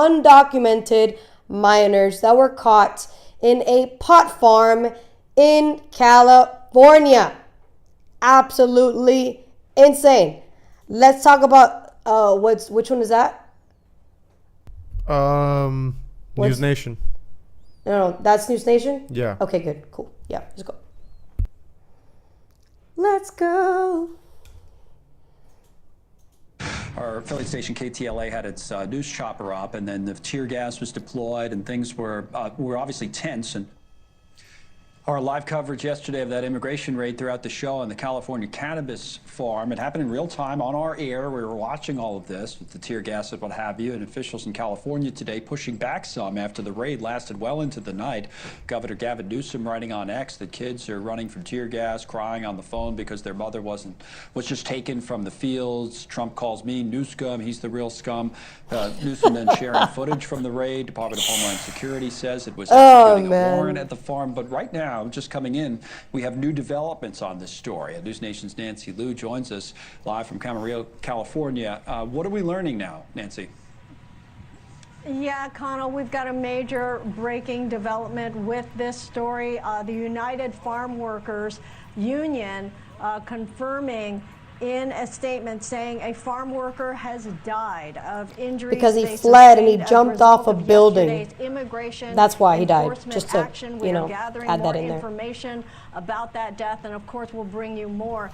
undocumented minors that were caught in a pot farm in California. Absolutely insane. Let's talk about which one is that? News Nation. No, that's News Nation? Yeah. Okay, good. Cool. Yeah, let's go. Let's go. Our affiliate station KTLA had its news chopper up, and then the tear gas was deployed, and things were obviously tense. And our live coverage yesterday of that immigration raid throughout the show on the California cannabis farm, it happened in real time on our air. We were watching all of this with the tear gas and what have you, and officials in California today pushing back some after the raid lasted well into the night. Governor Gavin Newsom writing on X that kids are running from tear gas, crying on the phone because their mother was just taken from the fields. Trump calls me new scum. He's the real scum. Newsom then sharing footage from the raid. Department of Homeland Security says it was executing a warrant at the farm. But right now, just coming in, we have new developments on this story. News Nation's Nancy Liu joins us live from Camarillo, California. What are we learning now, Nancy? Yeah, Connell, we've got a major breaking development with this story. The United Farm Workers Union confirming in a statement saying a farm worker has died of injuries because he fled and he jumped off a building. That's why he died. Just to, add that in there. Information about that death, and of course we'll bring you more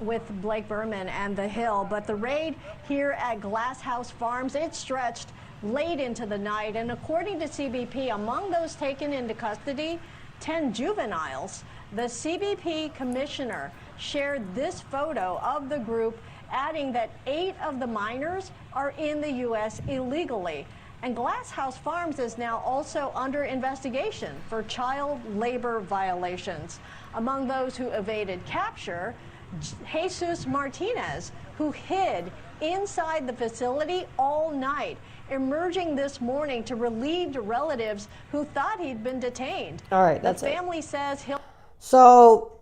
with Blake Berman and The Hill. But the raid here at Glass House Farms, it stretched late into the night, and according to CBP, among those taken into custody, 10 juveniles. The CBP commissioner shared this photo of the group, adding that 8 of the minors are in the U.S. illegally. And Glass House Farms is now also under investigation for child labor violations. Among those who evaded capture, Jesus Martinez, who hid inside the facility all night, emerging this morning to relieve relatives who thought he'd been detained. All right, that's it. The family says he'll... So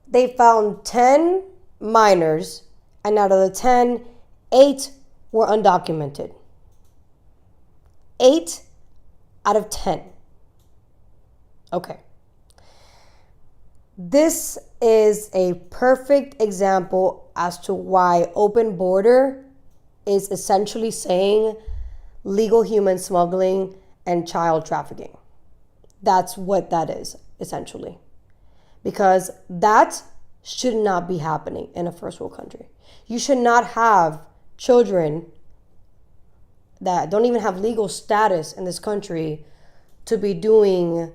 they found 10 minors, and out of the 10, 8 were undocumented. 8 out of 10. Okay. This is a perfect example as to why open border is essentially saying legal human smuggling and child trafficking. That's what that is, essentially. Because that should not be happening in a first world country. You should not have children that don't even have legal status in this country to be doing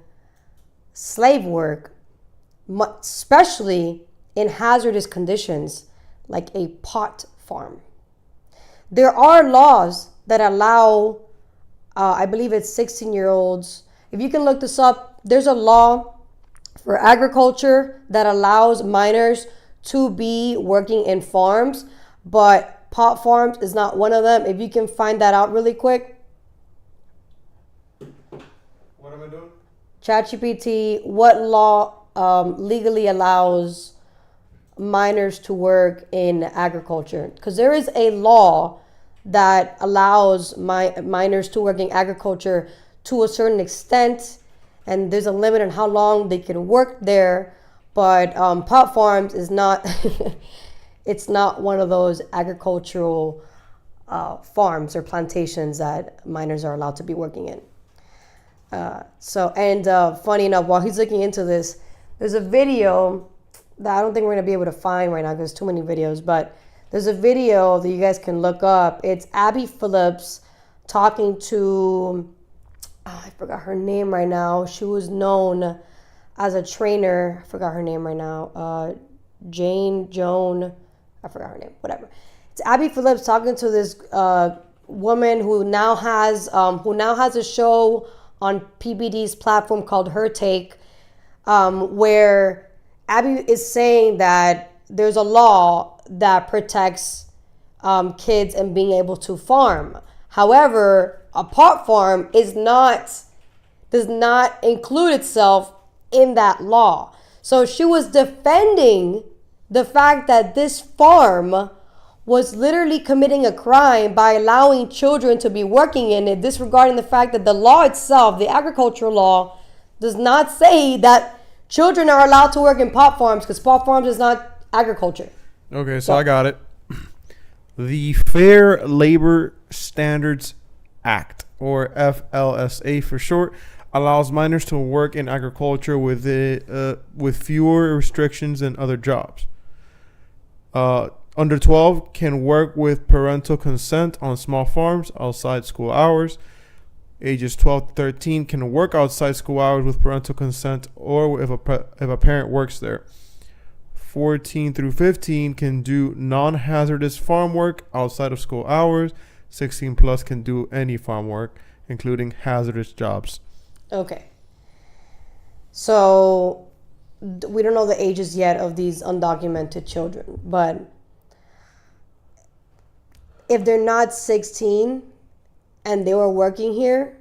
slave work, especially in hazardous conditions like a pot farm. There are laws that allow, I believe it's 16-year-olds. If you can look this up, there's a law for agriculture that allows minors to be working in farms, but pot farms is not one of them. If you can find that out really quick. What am I doing? ChatGPT, what law legally allows minors to work in agriculture? Because there is a law that allows minors to work in agriculture to a certain extent, and there's a limit on how long they can work there. But pot farms is not, it's not one of those agricultural farms or plantations that minors are allowed to be working in. Funny enough, while he's looking into this, there's a video that I don't think we're gonna be able to find right now because there's too many videos, but there's a video that you guys can look up. It's Abby Phillips talking to, I forgot her name right now. She was known as a trainer. I forgot her name right now. Joan, I forgot her name, whatever. It's Abby Phillips talking to this woman who now has a show on PBD's platform called Her Take, where Abby is saying that there's a law that protects kids and being able to farm. However, a pot farm does not include itself in that law. So she was defending the fact that this farm was literally committing a crime by allowing children to be working in it, disregarding the fact that the law itself, the agricultural law, does not say that children are allowed to work in pot farms, because pot farms is not agriculture. Okay, so I got it. The Fair Labor Standards Act, or FLSA for short, allows minors to work in agriculture with fewer restrictions than other jobs. Under 12 can work with parental consent on small farms outside school hours. Ages 12 to 13 can work outside school hours with parental consent, or if a parent works there. 14 through 15 can do non-hazardous farm work outside of school hours. 16 plus can do any farm work, including hazardous jobs. Okay. So we don't know the ages yet of these undocumented children, but if they're not 16 and they were working here,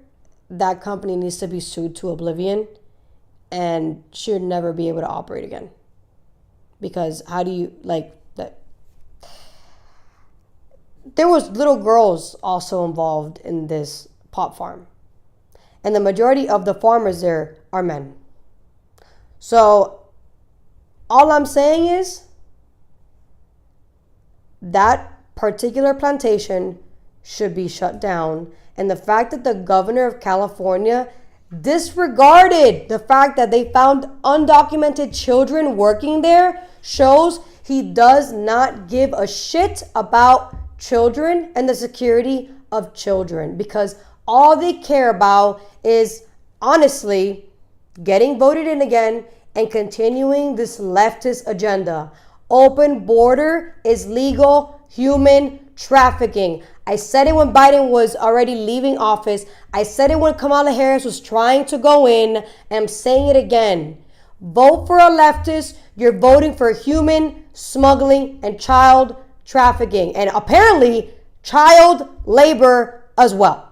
that company needs to be sued to oblivion and should never be able to operate again. Because how do you, like, that? There was little girls also involved in this pot farm. And the majority of the farmers there are men. So all I'm saying is that particular plantation should be shut down. And the fact that the governor of California disregarded the fact that they found undocumented children working there shows he does not give a shit about children and the security of children, because all they care about is honestly getting voted in again and continuing this leftist agenda. Open border is legal human trafficking. I said it when Biden was already leaving office. I said it when Kamala Harris was trying to go in, and I'm saying it again. Vote for a leftist. You're voting for human smuggling and child trafficking, and apparently child labor as well.